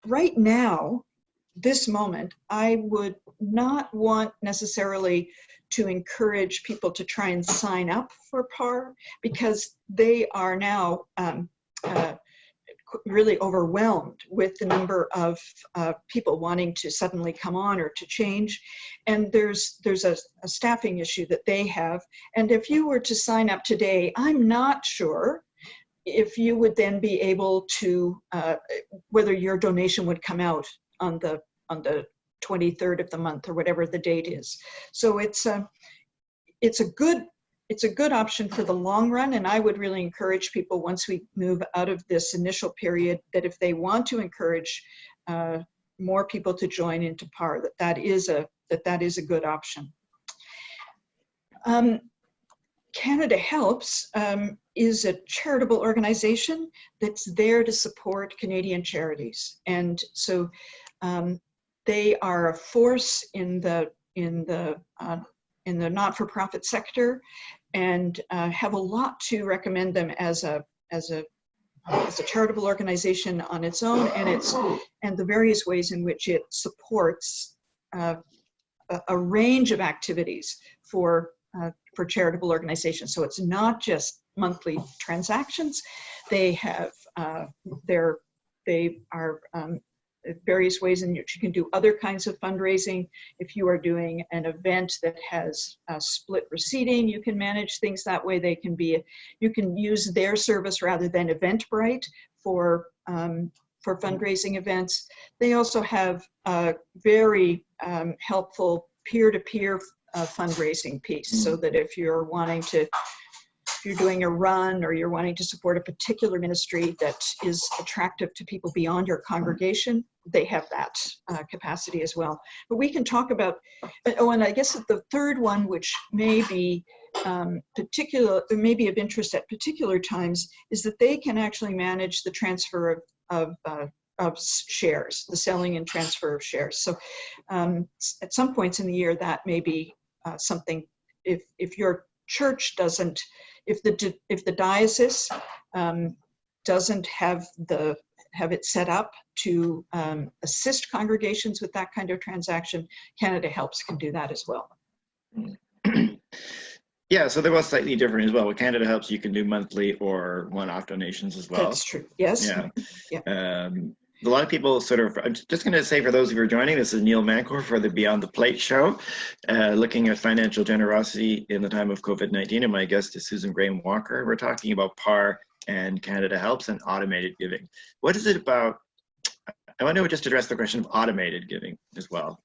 right now, this moment, I would not want necessarily to encourage people to try and sign up for PAR, because they are now really overwhelmed with the number of people wanting to suddenly come on or to change. And there's a staffing issue that they have. And if you were to sign up today, I'm not sure if you would then be able to, whether your donation would come out on the 23rd of the month or whatever the date is. So it's a good option for the long run, and I would really encourage people, once we move out of this initial period, that if they want to encourage more people to join into PAR, that is a good option. Canada Helps is a charitable organization that's there to support Canadian charities, and so they are a force in the not-for-profit sector, and have a lot to recommend them as a charitable organization on its own, and the various ways in which it supports a range of activities for charitable organizations. So it's not just monthly transactions. They have they are various ways in which you can do other kinds of fundraising. If you are doing an event that has split receipting, you can manage things that way. You can use their service rather than Eventbrite for fundraising events. They also have a very helpful peer-to-peer fundraising piece, so that if you're doing a run or you're wanting to support a particular ministry that is attractive to people beyond your congregation, they have that capacity as well. But we can talk about, and I guess the third one, which may be maybe of interest at particular times, is that they can actually manage the transfer of shares, the selling and transfer of shares. So at some points in the year, that may be something, if your church doesn't, if the diocese doesn't have it set up to assist congregations with that kind of transaction, Canada Helps can do that as well. Yeah, so they're both slightly different as well. With Canada Helps, you can do monthly or one-off donations as well. That's true, yes. Yeah. A lot of people I'm just going to say, for those of you who are joining, this is Neil Mancor for the Beyond the Plate show, looking at financial generosity in the time of COVID-19, and my guest is Susan Graham-Walker. We're talking about PAR and Canada Helps and automated giving. What is it about? I want to just address the question of automated giving as well,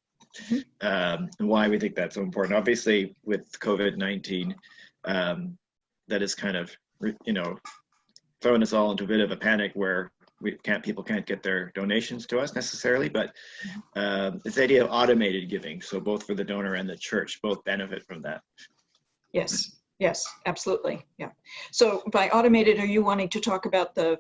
and why we think that's so important. Obviously, with COVID-19, that is kind of, thrown us all into a bit of a panic where people can't get their donations to us necessarily, but it's the idea of automated giving. So both for the donor and the church, both benefit from that. Yes, absolutely. Yeah. So by automated, are you wanting to talk about the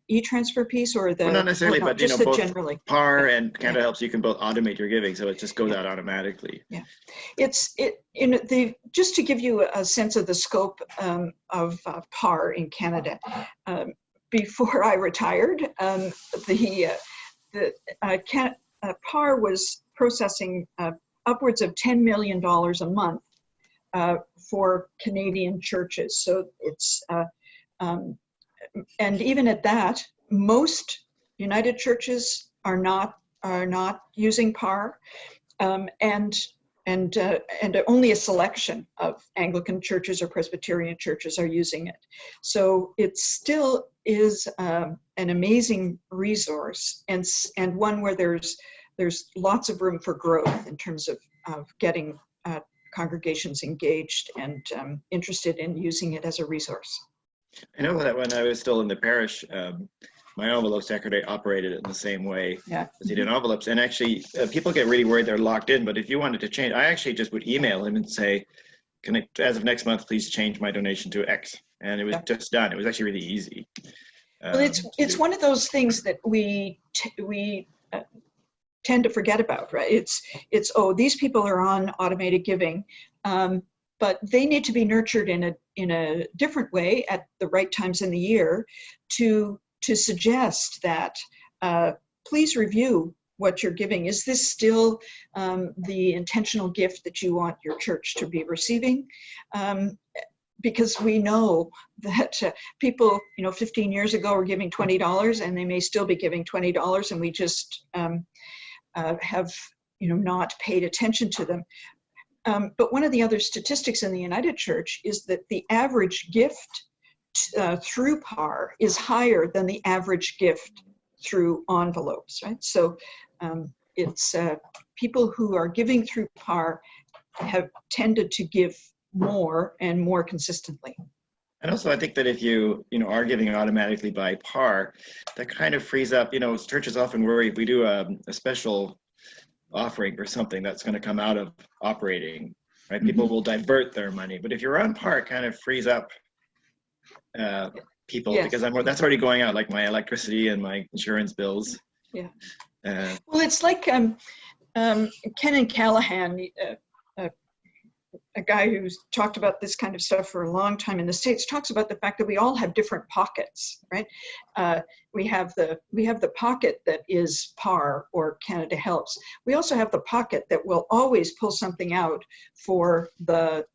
e-transfer piece, or the? Well, not necessarily, but just both generally. PAR and Canada Helps, you can both automate your giving, so it just goes out automatically. Yeah, just to give you a sense of the scope of PAR in Canada. Before I retired, PAR was processing upwards of $10 million a month for Canadian churches. So it's, and even at that, most United churches are not using PAR, and only a selection of Anglican churches or Presbyterian churches are using it. So it still is an amazing resource, and one where there's lots of room for growth in terms of getting congregations engaged and interested in using it as a resource. I know that when I was still in the parish, my envelope secretary operated it in the same way as he did envelopes. And actually, people get really worried they're locked in, but if you wanted to change, I actually just would email him and say, can I, as of next month, please change my donation to X? And it was just done. It was actually really easy. Well, it's one of those things that we tend to forget about, right? It's these people are on automated giving, but they need to be nurtured in a different way at the right times in the year to suggest that please review what you're giving. Is this still the intentional gift that you want your church to be receiving? Because we know that people, 15 years ago were giving $20, and they may still be giving $20, and we just have, not paid attention to them. But one of the other statistics in the United Church is that the average gift through PAR is higher than the average gift through envelopes, right? So it's people who are giving through PAR have tended to give more and more consistently. And also, I think that if you are giving automatically by PAR, that kind of frees up. Churches often worry if we do a special offering or something that's going to come out of operating, right? People will divert their money. But if you're on PAR, it kind of frees up people, because that's already going out, like my electricity and my insurance bills. Yeah. Well, it's like Ken and Callahan, a guy who's talked about this kind of stuff for a long time in the States, talks about the fact that we all have different pockets, right? We have the pocket that is PAR or Canada Helps. We also have the pocket that will always pull something out for the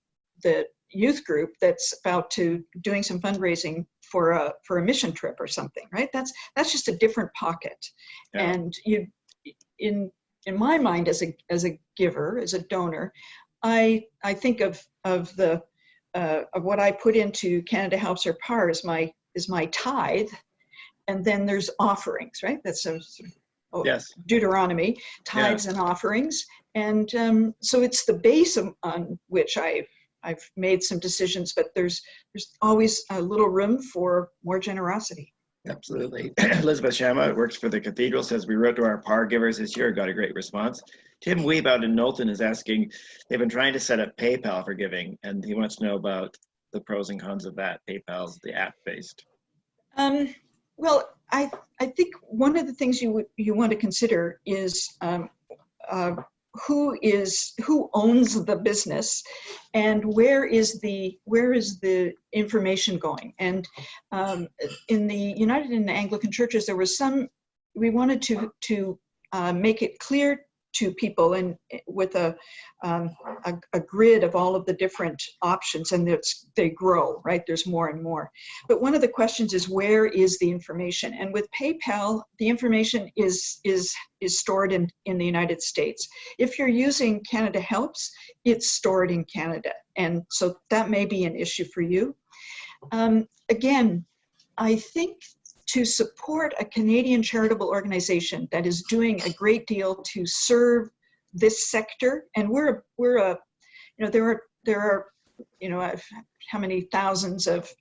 youth group that's about to doing some fundraising for a mission trip or something, right? That's just a different pocket. Yeah. And in my mind, as a giver, as a donor, I think of what I put into Canada Helps or PAR is my tithe, and then there's offerings, right? That's yes. Deuteronomy, tithes and offerings, and so it's the base on which I've made some decisions, but there's always a little room for more generosity. Absolutely. Elizabeth Shama works for the Cathedral, says we wrote to our PAR givers this year, got a great response. Tim Weeb out in Knowlton is asking, they've been trying to set up PayPal for giving, and he wants to know about the pros and cons of that. PayPal's the app-based. Well, I think one of the things you want to consider is who owns the business, and where is the information going. And in the United and Anglican churches, there was we wanted to make it clear to people, and with a grid of all of the different options, and they grow, right? There's more and more. But one of the questions is, where is the information? And with PayPal, the information is stored in the United States. If you're using Canada Helps, it's stored in Canada. And so that may be an issue for you. Again, I think to support a Canadian charitable organization that is doing a great deal to serve this sector, and there are how many thousands of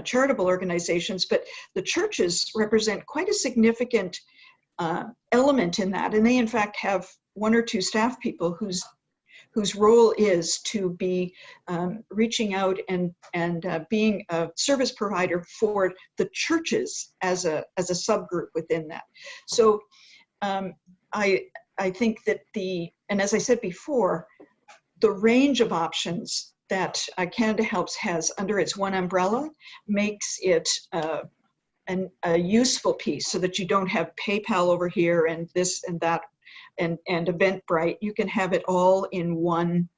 charitable organizations, but the churches represent quite a significant element in that, and they in fact have one or two staff people whose role is to be reaching out and being a service provider for the churches as a subgroup within that. So I think that and as I said before, the range of options that Canada Helps has under its one umbrella makes it a useful piece, so that you don't have PayPal over here and this and that and Eventbrite. You can have it all in one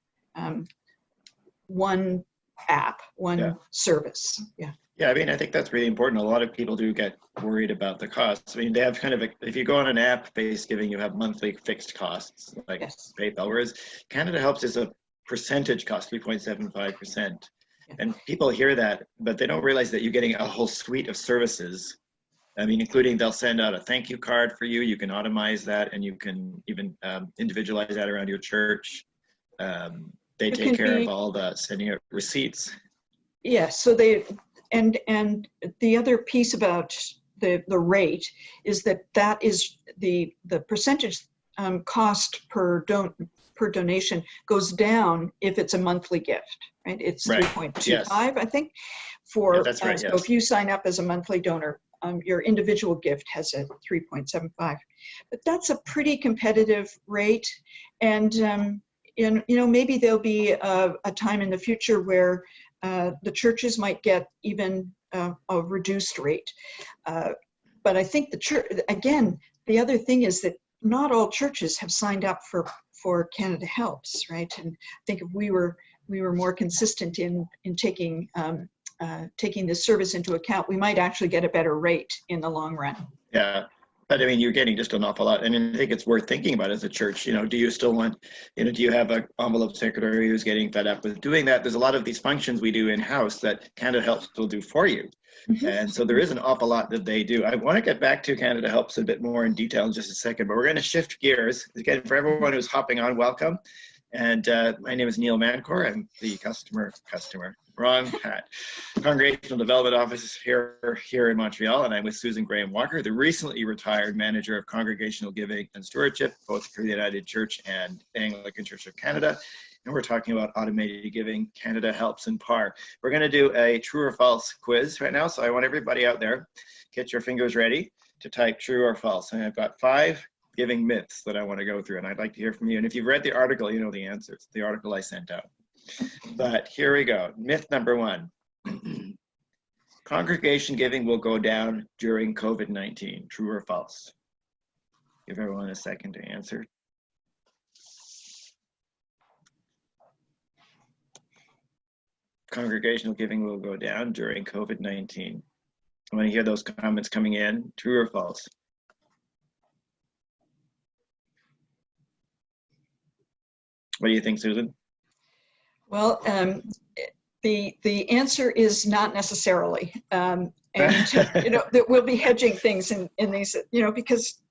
app, one service. Yeah. Yeah, I mean, I think that's really important. A lot of people do get worried about the costs. I mean, they have kind of if you go on an app-based giving, you have monthly fixed costs like PayPal, whereas Canada Helps is a percentage cost, 3.75%. And people hear that, but they don't realize that you're getting a whole suite of services. I mean, including they'll send out a thank you card for you. You can automize that, and you can even individualize that around your church. They take care of all the sending out receipts. Yeah, so and the other piece about the rate is that is the percentage cost per donation goes down if it's a monthly gift, right? It's 3.25, I think. That's right. So if you sign up as a monthly donor, your individual gift has a 3.75, but that's a pretty competitive rate. And maybe there'll be a time in the future where the churches might get even a reduced rate. But I think the church, again, the other thing is that not all churches have signed up for Canada Helps, right? And I think if we were more consistent in taking this service into account, we might actually get a better rate in the long run. Yeah. But I mean, you're getting just an awful lot. And I think it's worth thinking about as a church. Do you still want, do you have an envelope secretary who's getting fed up with doing that? There's a lot of these functions we do in-house that Canada Helps will do for you. Mm-hmm. And so there is an awful lot that they do. I want to get back to Canada Helps a bit more in detail in just a second, but we're going to shift gears. Again, for everyone who's hopping on, welcome. And my name is Neil Mancor. I'm the wrong hat. Congregational Development Office here in Montreal, and I'm with Susan Graham Walker, the recently retired Manager of Congregational Giving and Stewardship, both for the United Church and Anglican Church of Canada. And we're talking about automated giving, Canada Helps, and PAR. We're going to do a true or false quiz right now, so I want everybody out there, get your fingers ready to type true or false. And I've got 5 giving myths that I want to go through, and I'd like to hear from you. And if you've read the article, you know the answers, the article I sent out. But here we go. Myth number 1. Congregation giving will go down during COVID-19. True or false? Give everyone a second to answer. Congregational giving will go down during COVID-19. I want to hear those comments coming in. True or false? What do you think, Susan? Well, the answer is not necessarily, and that we'll be hedging things in these, because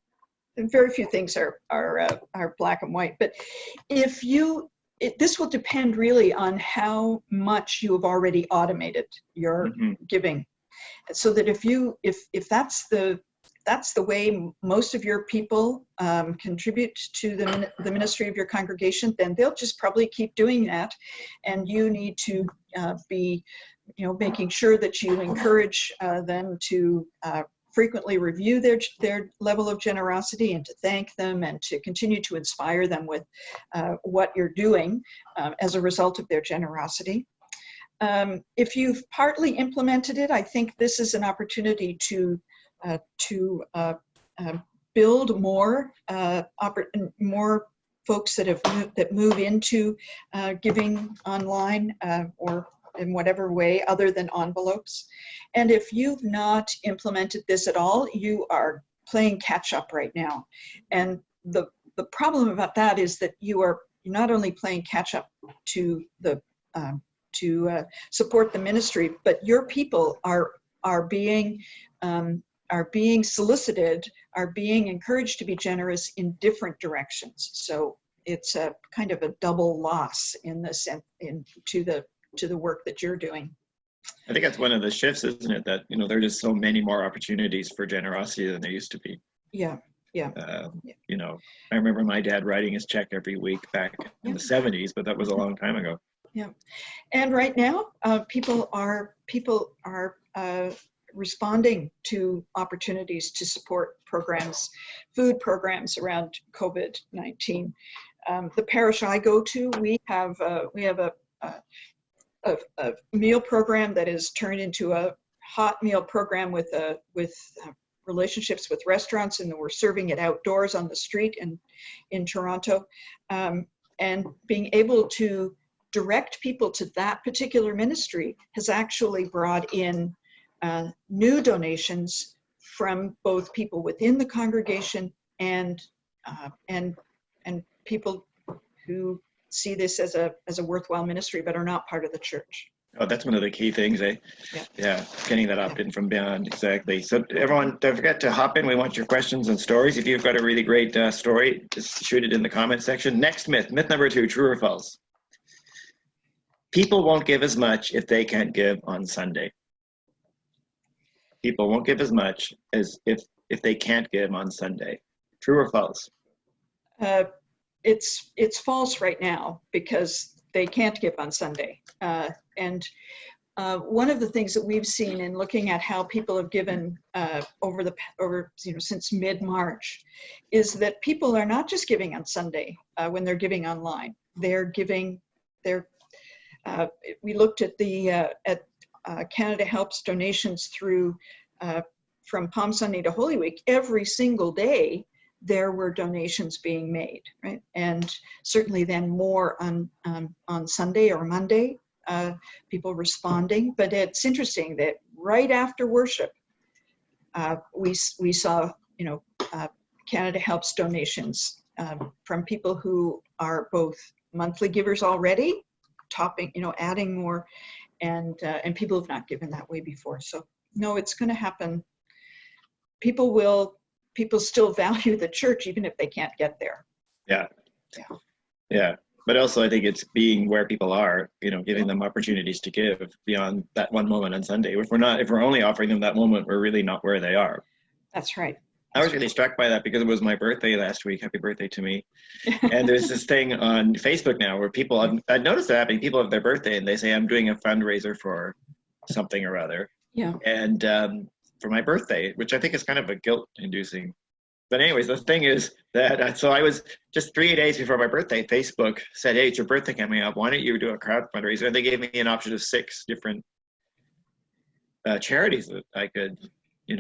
very few things are black and white. But this will depend really on how much you have already automated your giving, so that if that's the way most of your people contribute to the ministry of your congregation, then they'll just probably keep doing that. And you need to be, making sure that you encourage them to frequently review their level of generosity and to thank them and to continue to inspire them with what you're doing as a result of their generosity. If you've partly implemented it, I think this is an opportunity to build more folks that move into giving online or in whatever way other than envelopes. And if you've not implemented this at all, you are playing catch up right now. And the problem about that is that you're not only playing catch up to support the ministry, but your people are being solicited, are being encouraged to be generous in different directions. So it's a kind of a double loss in the sense to the work that you're doing. I think that's one of the shifts, isn't it? That there are just so many more opportunities for generosity than there used to be. Yeah. I remember my dad writing his check every week back in the 70s, but that was a long time ago. Yeah, and right now people are responding to opportunities to support programs, food programs around COVID-19. The parish I go to, we have a meal program that is turned into a hot meal program with relationships with restaurants, and we're serving it outdoors on the street in Toronto, and being able to direct people to that particular ministry has actually brought in new donations from both people within the congregation and people who see this as a worthwhile ministry but are not part of the church. Oh, that's one of the key things, eh? Yeah, getting that opt-in from beyond, exactly. So everyone, don't forget to hop in. We want your questions and stories. If you've got a really great story, just shoot it in the comment section. Next myth number 2, true or false? People won't give as much if they can't give on Sunday. People won't give as much as if they can't give on Sunday. True or false? It's false right now because they can't give on Sunday. And one of the things that we've seen in looking at how people have given since mid-March is that people are not just giving on Sunday when they're giving online. They're giving we looked at the Canada Helps donations through from Palm Sunday to Holy Week, every single day, there were donations being made, right? And certainly then more on Sunday or Monday, people responding. But it's interesting that right after worship, we saw, Canada Helps donations from people who are both monthly givers already, adding more, and people who've not given that way before. So no, it's going to happen. People still value the church even if they can't get there. Yeah. But also, I think it's being where people are, giving them opportunities to give beyond that one moment on Sunday. If we're only offering them that moment, we're really not where they are. That's right. I was really struck by that because it was my birthday last week. Happy birthday to me. And there's this thing on Facebook now where I've noticed it happening. People have their birthday and they say, I'm doing a fundraiser for something or other. Yeah. And for my birthday, which I think is kind of a guilt-inducing. But anyways, the thing is that, so I was just 3 days before my birthday, Facebook said, hey, it's your birthday coming up. Why don't you do a crowd fundraiser? And they gave me an option of 6 different charities that I could, which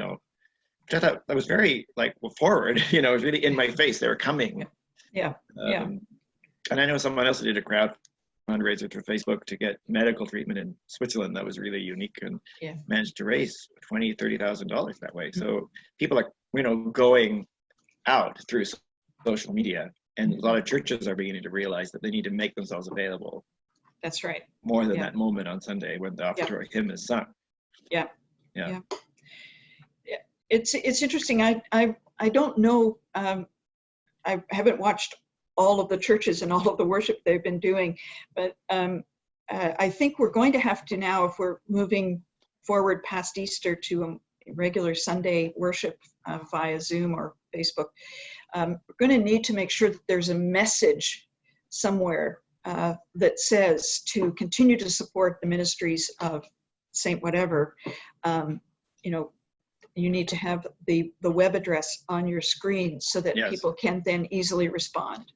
I thought that was very forward, it was really in my face. They were coming. Yeah. And I know someone else did a crowd fundraiser through Facebook to get medical treatment in Switzerland that was really unique and managed to raise $20,000-$30,000 that way. So people are, going out through social media, and a lot of churches are beginning to realize that they need to make themselves available. That's right. More than that moment on Sunday when the offertory hymn is sung. Yeah. It's interesting. I don't know. I haven't watched all of the churches and all of the worship they've been doing, but I think we're going to have to now, if we're moving forward past Easter to a regular Sunday worship via Zoom or Facebook, we're going to need to make sure that there's a message somewhere that says to continue to support the ministries of Saint whatever. You need to have the web address on your screen so that people can then easily respond.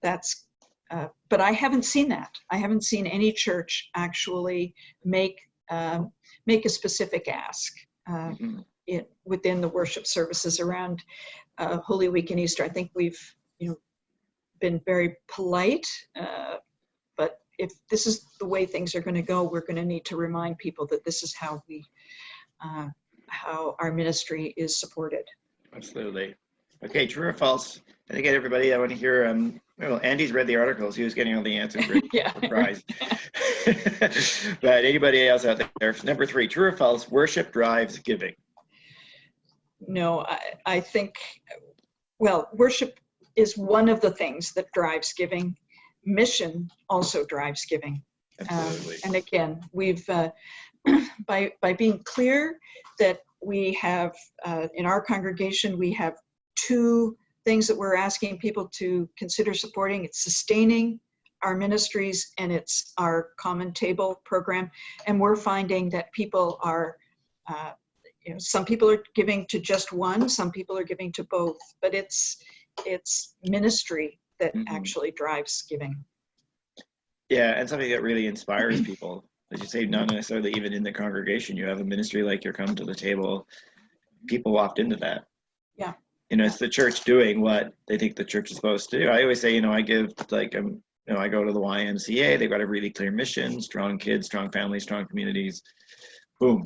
But I haven't seen that. I haven't seen any church actually make a specific ask within the worship services around Holy Week and Easter. I think we've been very polite, but if this is the way things are going to go, we're going to need to remind people that this is how our ministry is supported. Absolutely. Okay, true or false? I think everybody, I want to hear, Andy's read the articles. He was getting all the answers ready for the prize. But anybody else out there? Number 3, true or false, worship drives giving? No, I think, worship is one of the things that drives giving. Mission also drives giving. Absolutely. And again, we've, by being clear that we have, in our congregation, we have 2 things that we're asking people to consider supporting. It's sustaining our ministries and it's our common table program. And we're finding that people are, some people are giving to just one, some people are giving to both, but it's ministry that actually drives giving. Yeah, and something that really inspires people. As you say, not necessarily even in the congregation. You have a ministry like your Come to the Table. People opt into that. Yeah. It's the church doing what they think the church is supposed to do. I always say, I give I go to the YMCA. They've got a really clear mission: strong kids, strong families, strong communities. Boom,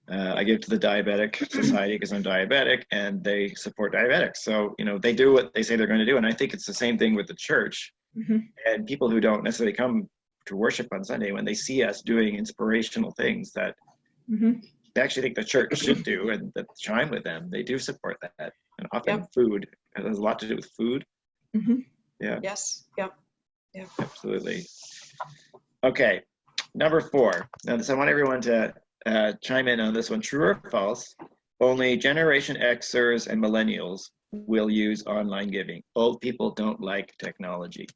I give to the Diabetic Society because I'm diabetic, and they support diabetics. So, they do what they say they're going to do. And I think it's the same thing with the church. And people who don't necessarily come to worship on Sunday, when they see us doing inspirational things that they actually think the church should do and that chime with them, they do support that. And often food, it has a lot to do with food. Yeah. Yes. Yep. Absolutely. Okay. Number 4. Now, I want everyone to chime in on this one. True or false? Only Generation Xers and Millennials will use online giving. Old people don't like technology.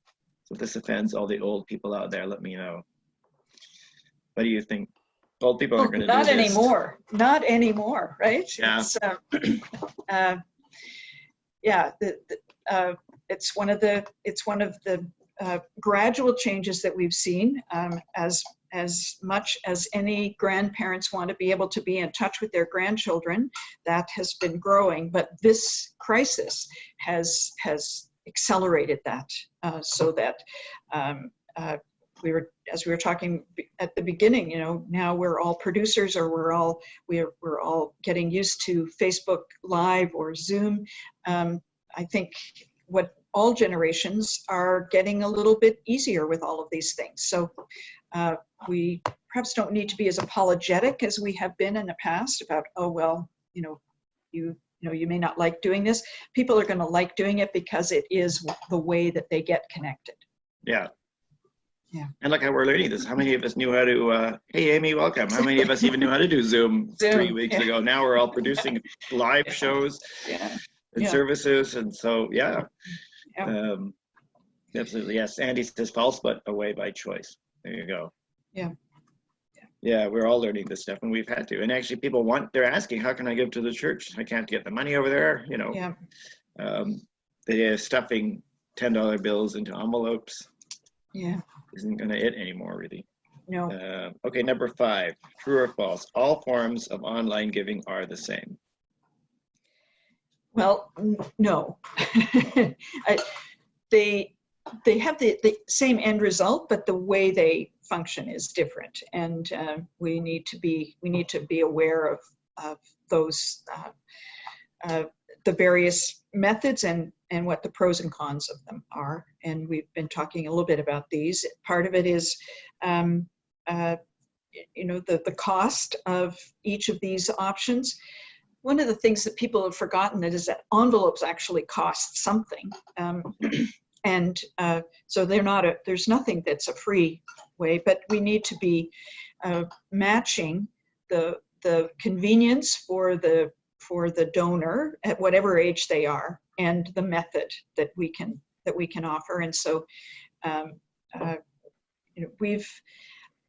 So if this offends all the old people out there, let me know. What do you think? Old people aren't going to do this. Not anymore, right? Yeah. It's one of the gradual changes that we've seen as as much as any grandparents want to be able to be in touch with their grandchildren, that has been growing. But this crisis has accelerated that, so that as we were talking at the beginning, now we're all producers, or we're all getting used to Facebook Live or Zoom. I think what all generations are getting a little bit easier with all of these things. So we perhaps don't need to be as apologetic as we have been in the past about, oh, well, you may not like doing this. People are going to like doing it because it is the way that they get connected. Yeah. Yeah. And look how we're learning this. How many of us knew how to, hey, Amy, welcome. How many of us even knew how to do Zoom 3 weeks ago? Now we're all producing live shows and services. And so, absolutely. Yes. Andy says false, but away by choice. There you go. Yeah. Yeah, we're all learning this stuff, and we've had to. And actually, they're asking, how can I give to the church? I can't get the money over there. They're stuffing $10 bills into envelopes. Yeah. Isn't going to it anymore, really. No. Okay, number 5, true or false? All forms of online giving are the same. Well, no. They have the same end result, but the way they function is different, and we need to be aware of those the various methods and what the pros and cons of them are. And we've been talking a little bit about these. Part of it is the cost of each of these options. One of the things that people have forgotten is that envelopes actually cost something. So there's nothing that's a free way, but we need to be matching the convenience for the donor at whatever age they are, and the method that we can offer. And so I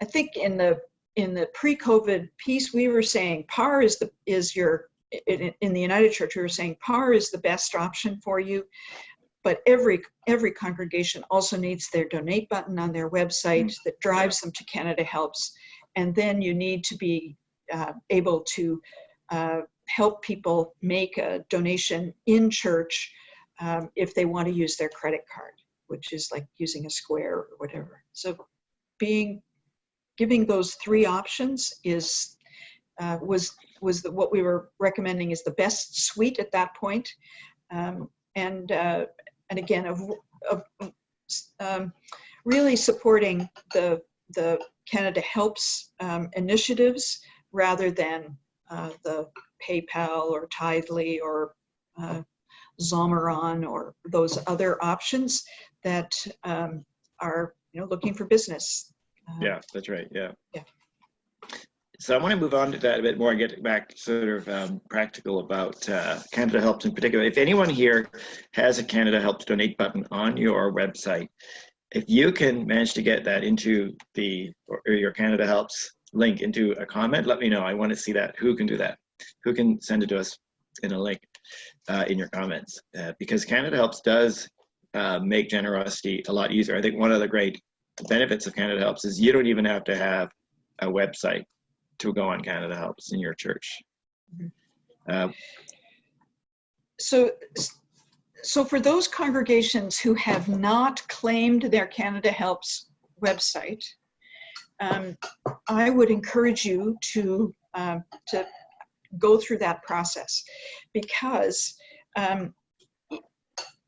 think in the pre-COVID piece, we were saying PAR in the United Church, we were saying PAR is the best option for you. But every congregation also needs their donate button on their website that drives them to Canada Helps. And then you need to be able to help people make a donation in church if they want to use their credit card, which is like using a Square or whatever. So giving those 3 options was what we were recommending is the best suite at that point. And again, of really supporting the Canada Helps initiatives rather than the PayPal or Tidely or Zomaron or those other options that are looking for business. Yeah, that's right. Yeah. So I want to move on to that a bit more and get back sort of practical about Canada Helps in particular. If anyone here has a Canada Helps donate button on your website, if you can manage to get that into your Canada Helps link into a comment, let me know. I want to see that. Who can do that? Who can send it to us in a link in your comments? Because Canada Helps does make generosity a lot easier. I think one of the great benefits of Canada Helps is you don't even have to have a website to go on Canada Helps in your church. So for those congregations who have not claimed their Canada Helps website, I would encourage you to go through that process, because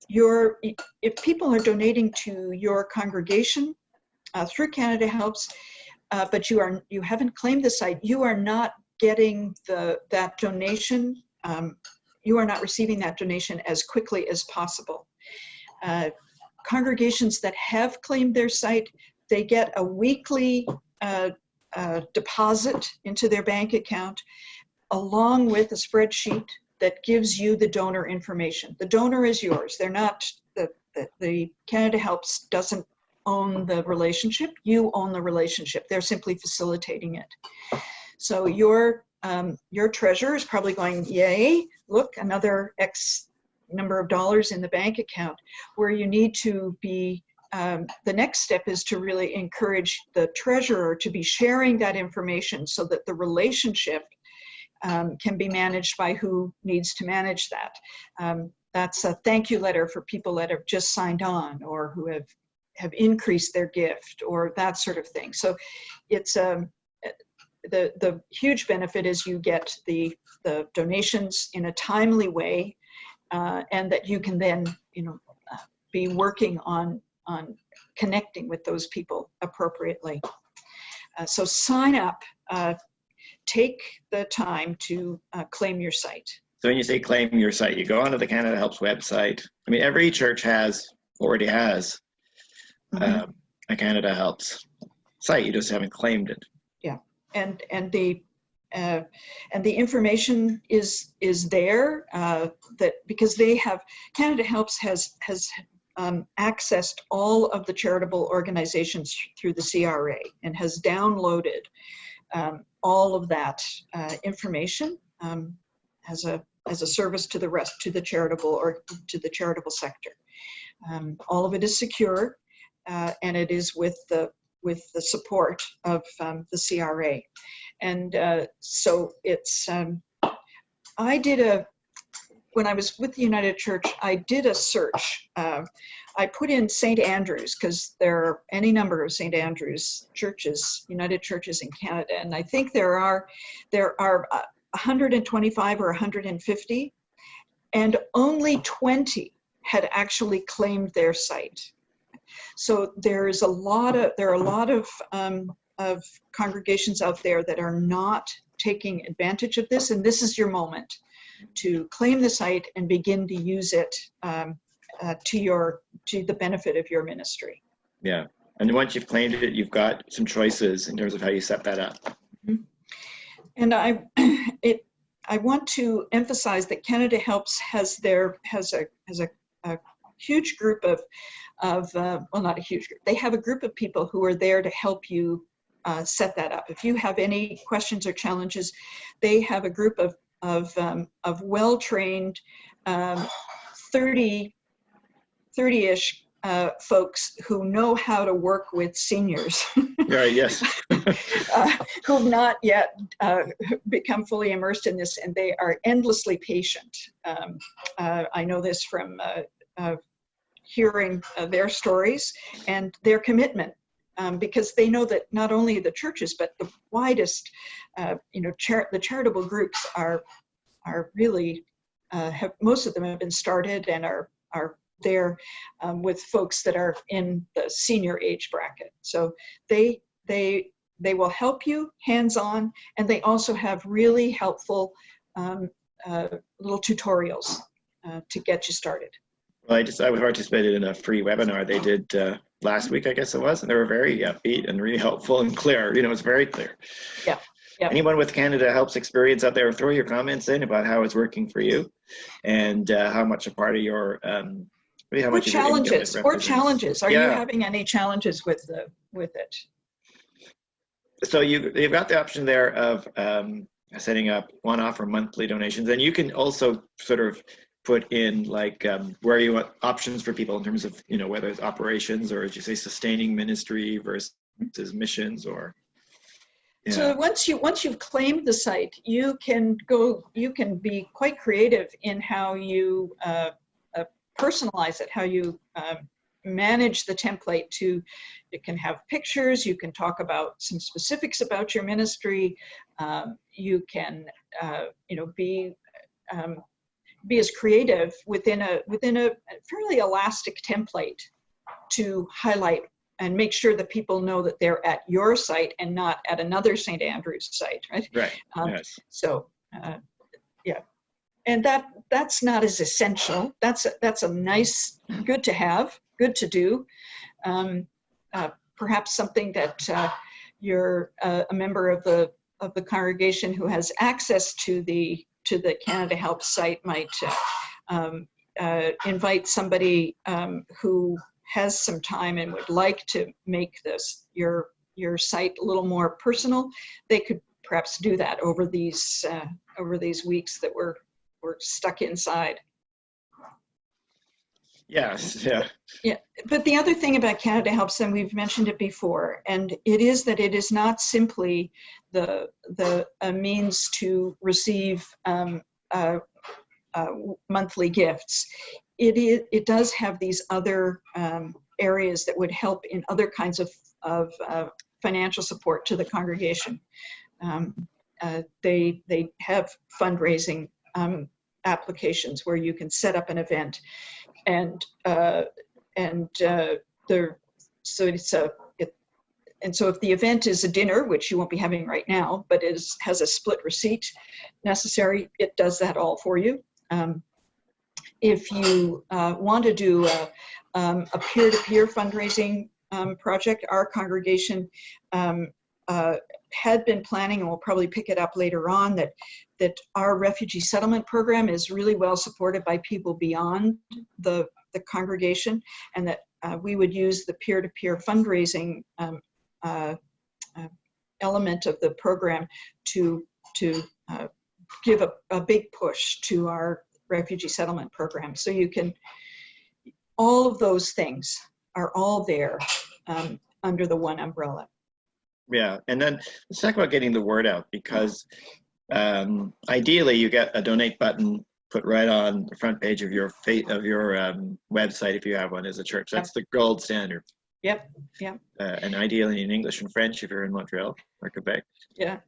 if people are donating to your congregation through Canada Helps, but you haven't claimed the site, you are not getting that donation. You are not receiving that donation as quickly as possible. Congregations that have claimed their site, they get a weekly deposit into their bank account, along with a spreadsheet that gives you the donor information. The donor is yours. They're not, the Canada Helps doesn't own the relationship. You own the relationship. They're simply facilitating it. So your treasurer is probably going, yay, look, another X number of dollars in the bank account, where you need to be the next step is to really encourage the treasurer to be sharing that information so that the relationship can be managed by who needs to manage that. That's a thank you letter for people that have just signed on or who have increased their gift or that sort of thing. So it's the huge benefit is you get the donations in a timely way, and that you can then be working on connecting with those people appropriately. So sign up, take the time to claim your site. So when you say claim your site, you go onto the Canada Helps website. I mean, every church already has a Canada Helps site. You just haven't claimed it. Yeah, and the information is there that because they have Canada Helps has accessed all of the charitable organizations through the CRA and has downloaded all of that information as a service to the charitable sector. All of it is secure, and it is with the support of the CRA, and so it's. When I was with the United Church, I did a search. I put in St. Andrews because there are any number of St. Andrews churches, United Churches in Canada, and I think there are 125 or 150, and only 20 had actually claimed their site. So there are a lot of congregations out there that are not taking advantage of this, and this is your moment to claim the site and begin to use it to the benefit of your ministry. Yeah, and once you've claimed it, you've got some choices in terms of how you set that up. Mm-hmm. And I want to emphasize that Canada Helps has a huge group of well, not a huge group. They have a group of people who are there to help you set that up. If you have any questions or challenges, they have a group of well-trained 30-ish folks who know how to work with seniors. Right, yes. Who have not yet become fully immersed in this, and they are endlessly patient. I know this from hearing their stories and their commitment, because they know that not only the churches, but the widest, the charitable groups are really, most of them have been started and are there with folks that are in the senior age bracket. So they will help you hands-on, and they also have really helpful little tutorials to get you started. Well, I participated in a free webinar they did last week, I guess it was, and they were very upbeat and really helpful and clear. It's very clear. Yeah. Yep. Anyone with Canada Helps experience out there, throw your comments in about how it's working for you, and how much a part of your really how much challenges are you having any challenges with it? So you've got the option there of setting up one-off or monthly donations, and you can also sort of put in like where you want options for people in terms of whether it's operations or, as you say, sustaining ministry versus missions, or So once you've claimed the site, you can be quite creative in how you personalize it, how you manage the template. It can have pictures, you can talk about some specifics about your ministry, you can be as creative within a fairly elastic template to highlight and make sure that people know that they're at your site and not at another St. Andrew's site, right? Right. Yes. So, yeah, and that's not as essential. That's a nice, good to have, good to do. Perhaps something that you're a member of the congregation who has access to the Canada Helps site might invite somebody who has some time and would like to make your site a little more personal. They could perhaps do that over these weeks that we're stuck inside. Yes, yeah. Yeah, but the other thing about Canada Helps, and we've mentioned it before, and it is that it is not simply the means to receive monthly gifts. It does have these other areas that would help in other kinds of financial support to the congregation. They have fundraising applications where you can set up an event, and so if the event is a dinner, which you won't be having right now, but has a split receipt necessary, it does that all for you. If you want to do a peer-to-peer fundraising project, our congregation had been planning, and we'll probably pick it up later on, that our refugee settlement program is really well supported by people beyond the congregation, and that we would use the peer-to-peer fundraising element of the program to give a big push to our refugee settlement program. So you can, all of those things are all there under the one umbrella. Yeah, and then let's talk about getting the word out, because ideally you get a donate button put right on the front page of your website if you have one as a church. That's the gold standard. Yep. And ideally in English and French if you're in Montreal or Quebec. Yeah.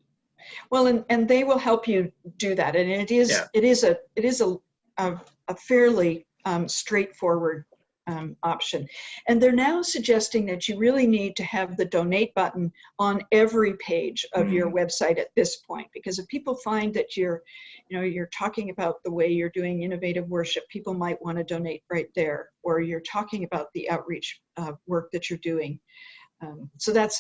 Well, and they will help you do that, and it is a fairly straightforward option. And they're now suggesting that you really need to have the donate button on every page of your website at this point, because if people find that you're talking about the way you're doing innovative worship, people might want to donate right there, or you're talking about the outreach work that you're doing. So that's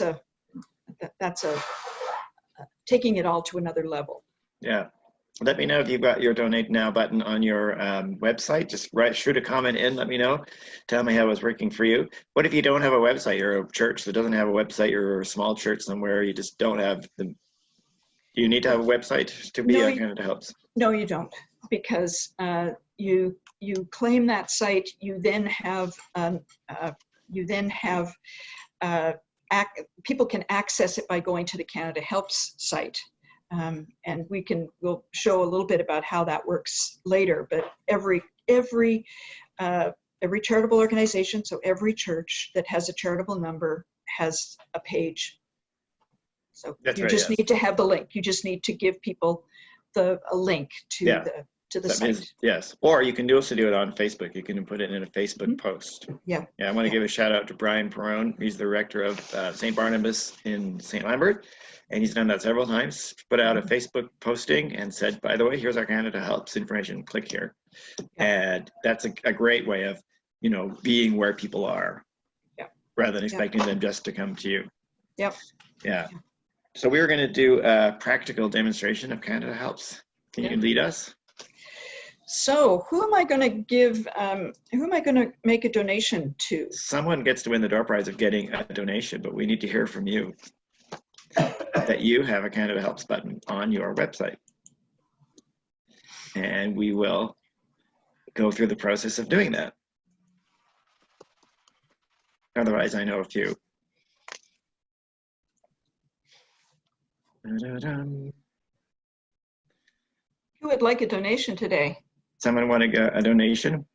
taking it all to another level. Yeah. Let me know if you've got your donate now button on your website. Just shoot a comment in, let me know. Tell me how it's working for you. What if you don't have a website? You're a church that doesn't have a website. You're a small church somewhere. You just don't have do you need to have a website to be on Canada Helps? No, you don't, because you claim that site. You then have people can access it by going to the Canada Helps site. And we'll show a little bit about how that works later, but every charitable organization, so every church that has a charitable number has a page. So you just need to have the link. You just need to give people a link to the site. Yes, or you can also do it on Facebook. You can put it in a Facebook post. Yeah. I want to give a shout out to Brian Perrone. He's the rector of St. Barnabas in St. Lambert. And he's done that several times, put out a Facebook posting and said, by the way, here's our Canada Helps information, click here. And that's a great way of, being where people are, rather than expecting them just to come to you. Yep. Yeah. So we were going to do a practical demonstration of Canada Helps. Can you lead us? So who am I going to make a donation to? Someone gets to win the door prize of getting a donation, but we need to hear from you that you have a Canada Helps button on your website. And we will go through the process of doing that. Otherwise, I know a few. Who would like a donation today? Someone want to get a donation?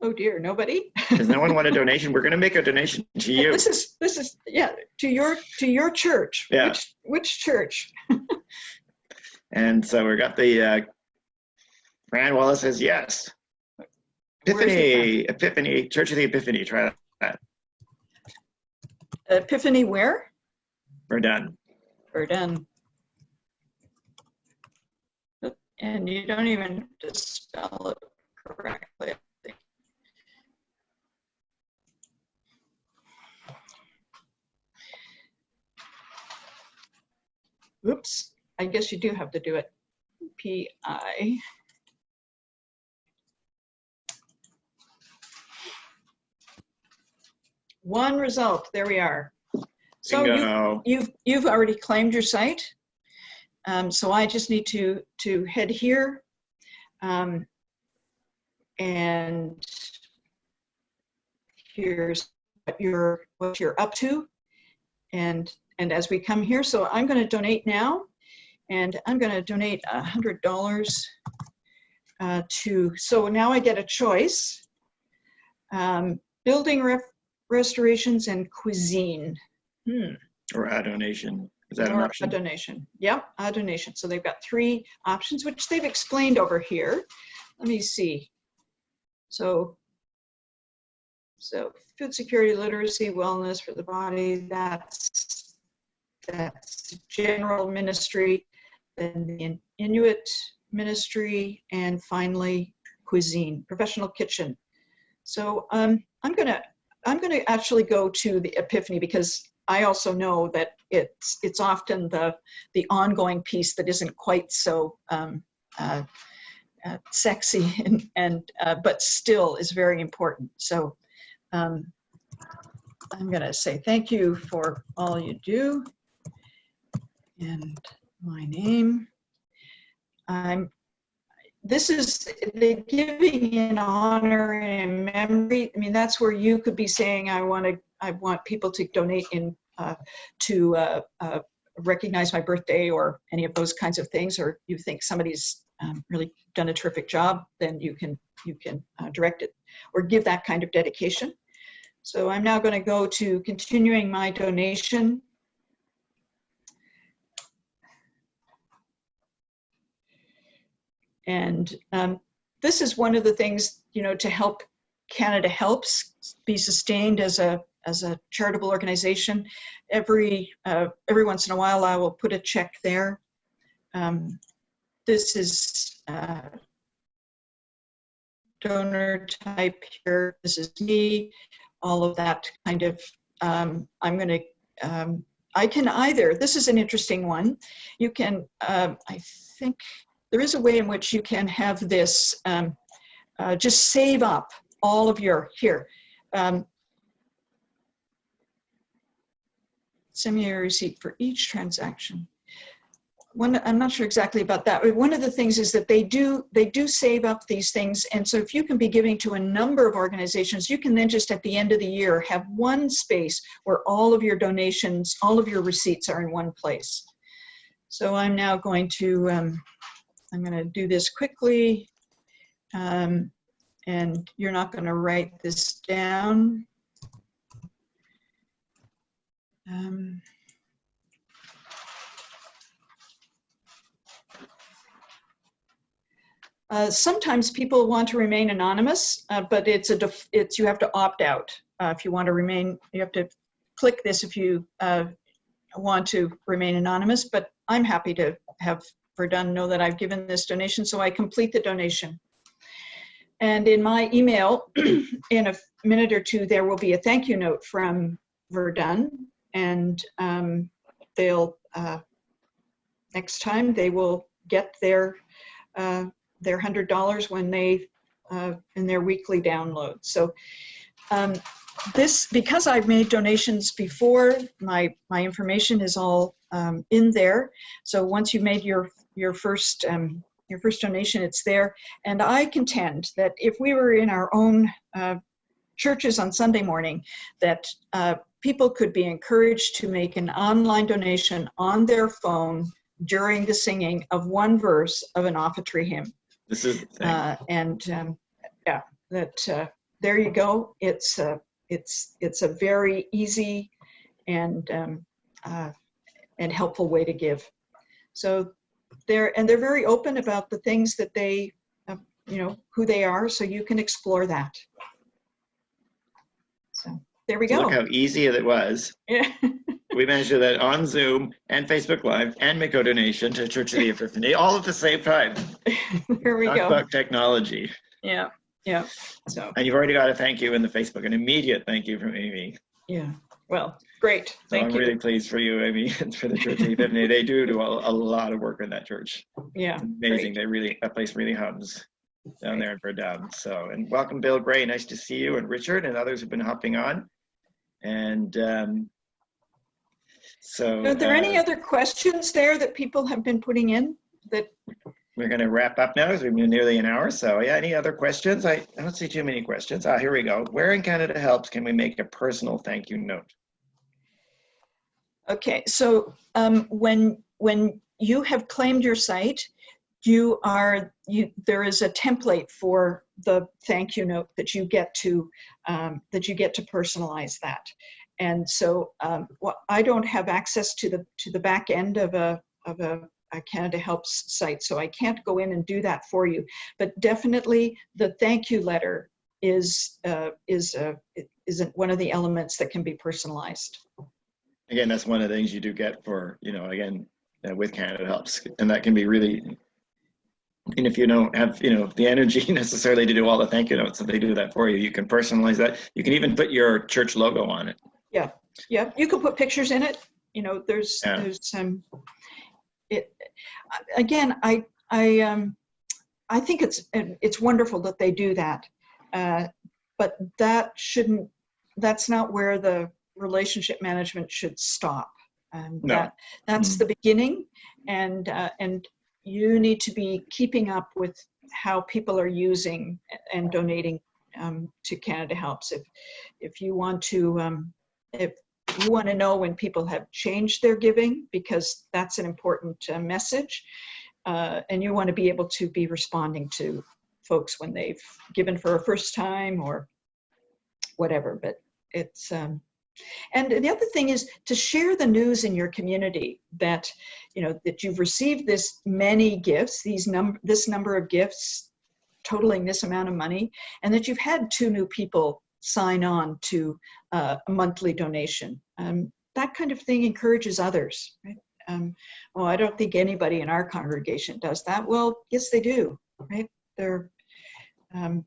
Oh dear, nobody? Does no one want a donation? We're going to make a donation to you. This is to your church. Yeah. Which church? And so we got the Fran Wallace says yes. Epiphany, Church of the Epiphany. Try that. Epiphany where? Verdun. And you don't even have to spell it correctly. Oops, I guess you do have to do it. P-I. One result, there we are. So you've already claimed your site? So I just need to head here. And here's what you're up to. And as we come here, so I'm going to donate now, and I'm going to donate $100 so now I get a choice. Building restorations and cuisine. Or a donation. Is that an option? A donation. Yep, a donation. So they've got 3 options, which they've explained over here. Let me see. So food security, literacy, wellness for the body, that's general ministry, then the Inuit ministry, and finally cuisine, professional kitchen. So I'm gonna actually go to the Epiphany, because I also know that it's often the ongoing piece that isn't quite so sexy and but still is very important. So I'm gonna say thank you for all you do, and my name. This is the giving in honor and memory. I mean, that's where you could be saying, I want people to donate in to recognize my birthday or any of those kinds of things, or you think somebody's really done a terrific job, then you can direct it or give that kind of dedication. So I'm now going to go to continuing my donation. And this is one of the things, to help Canada Helps be sustained as a charitable organization. Every once in a while, I will put a check there. This is donor type here. This is me. All of that kind of. I'm going to. I can either. This is an interesting one. You can. I think. There is a way in which you can have this, just save up all of your, send me a receipt for each transaction. I'm not sure exactly about that, but one of the things is that they do save up these things. And so if you can be giving to a number of organizations, you can then just at the end of the year have one space where all of your donations, all of your receipts are in one place. So I'm now going to, I'm going to do this quickly, and you're not going to write this down. Sometimes people want to remain anonymous, but you have to opt out. If you want to remain, you have to click this if you want to remain anonymous, but I'm happy to have Verdun know that I've given this donation, so I complete the donation. And in my email, in a minute or two, there will be a thank you note from Verdun, and they'll next time they will get their $100 when they in their weekly download. So because I've made donations before, my information is all in there. So once you've made your first donation, it's there. And I contend that if we were in our own churches on Sunday morning, that people could be encouraged to make an online donation on their phone during the singing of one verse of an offertory hymn. This is yeah, that there you go. It's a very easy and helpful way to give. So they're very open about the things that they, who they are, so you can explore that. So there we go. Look how easy it was. Yeah. We managed to do that on Zoom and Facebook Live and make a donation to Church of the Epiphany all at the same time. Here we Talk go. about technology. Yeah, yeah. So. And you've already got a thank you in the Facebook, an immediate thank you from Amy. Yeah. Well, great. Thank you. I'm really pleased for you, Amy, and for the Church of the Epiphany. They do a lot of work in that church. Yeah. It's amazing. Great. That place really hums down there in Verdun. So, and welcome, Bill Gray. Nice to see you, and Richard and others have been hopping on. And So Are there any other questions there that people have been putting in that? We're going to wrap up now, as we've been nearly an hour. So yeah, any other questions? I don't see too many questions. Here we go. Where in Canada Helps can we make a personal thank you note? Okay, so when you have claimed your site, there is a template for the thank you note that you get to personalize that. And so I don't have access to the back end of a Canada Helps site, so I can't go in and do that for you. But definitely, the thank you letter is one of the elements that can be personalized. Again, that's one of the things you do get for, with Canada Helps, and that can be really. And if you don't have, the energy necessarily to do all the thank you notes, if they do that for you, you can personalize that. You can even put your church logo on it. Yeah, yeah. You can put pictures in it. There's again, I think it's wonderful that they do that, but that's not where the relationship management should stop. No. That's the beginning, and you need to be keeping up with how people are using and donating to Canada Helps. If you want to know when people have changed their giving, because that's an important message, and you want to be able to be responding to folks when they've given for a first time or whatever. But it's and the other thing is to share the news in your community that that you've received this many gifts, this number of gifts totaling this amount of money, and that you've had 2 new people sign on to a monthly donation. That kind of thing encourages others, right? Well, I don't think anybody in our congregation does that. Well, yes, they do, right?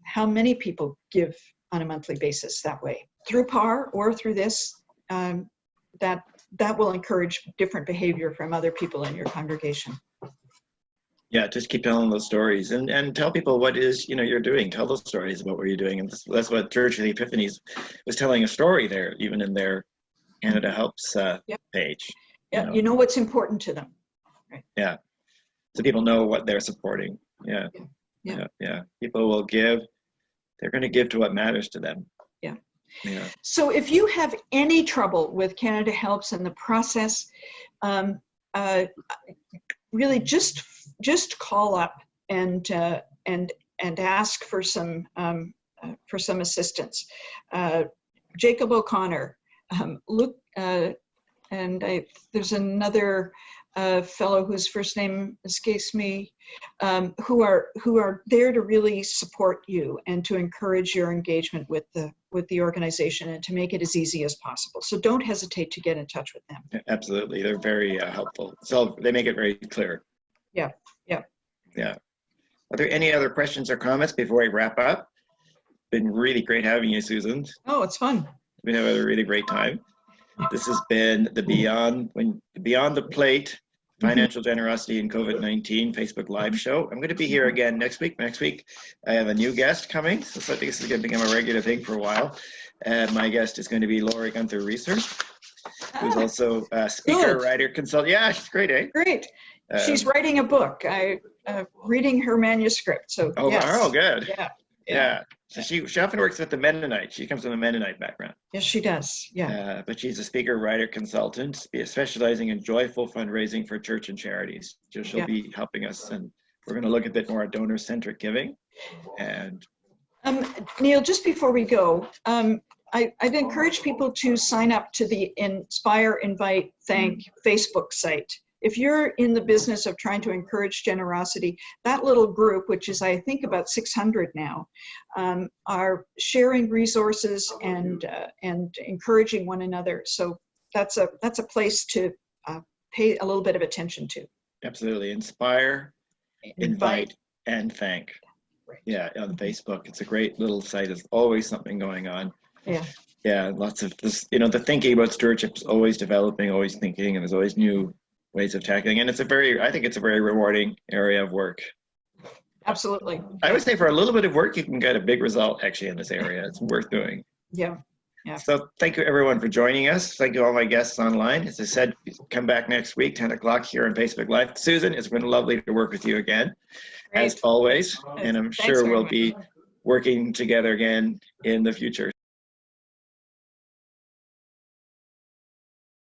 How many people give on a monthly basis that way? Through PAR or through this, that will encourage different behavior from other people in your congregation. Yeah, just keep telling those stories and tell people what it is you're doing. Tell those stories about what you're doing, and that's what Church of the Epiphanies was telling a story there, even in their Canada Helps page. Yeah, you know what's important to them. Right. Yeah, so people know what they're supporting. Yeah. People will give. They're going to give to what matters to them. Yeah. Yeah. So if you have any trouble with Canada Helps and the process, really just call up and ask for some assistance. Jacob O'Connor, there's another fellow whose first name escapes me, who are there to really support you and to encourage your engagement with the organization and to make it as easy as possible. So don't hesitate to get in touch with them. Absolutely, they're very helpful. So they make it very clear. Yeah. Are there any other questions or comments before I wrap up? Been really great having you, Susan. Oh, it's fun. We have a really great time. This has been the Beyond the Plate Financial Generosity in COVID-19 Facebook Live show. I'm going to be here again next week. Next week, I have a new guest coming. So I think this is going to become a regular thing for a while. My guest is going to be Lori Gunther Research, who's also a speaker, writer, consultant. Yeah, she's great, eh? Great. She's writing a book. I'm reading her manuscript. So yes. Oh, good. Yeah. So she often works with the Mennonite. She comes from a Mennonite background. Yes, she does. Yeah. But she's a speaker, writer, consultant, specializing in joyful fundraising for church and charities. So she'll be helping us, and we're going to look a bit more at donor-centric giving. And Neil, just before we go, I'd encourage people to sign up to the Inspire, Invite, Thank Facebook site. If you're in the business of trying to encourage generosity, that little group, which is I think about 600 now, are sharing resources and encouraging one another. So that's a place to pay a little bit of attention to. Absolutely, Inspire, Invite, and Thank. Right. Yeah, on Facebook, it's a great little site. There's always something going on. Yeah, lots of this. The thinking about stewardship is always developing, always thinking, and there's always new ways of tackling, and I think it's a very rewarding area of work. Absolutely. I would say for a little bit of work, you can get a big result actually in this area. It's worth doing. Yeah. So thank you everyone for joining us. Thank you all my guests online. As I said, come back next week, 10 o'clock here on Facebook Live. Susan, it's been lovely to work with you again, as always. And I'm sure we'll be working together again in the future.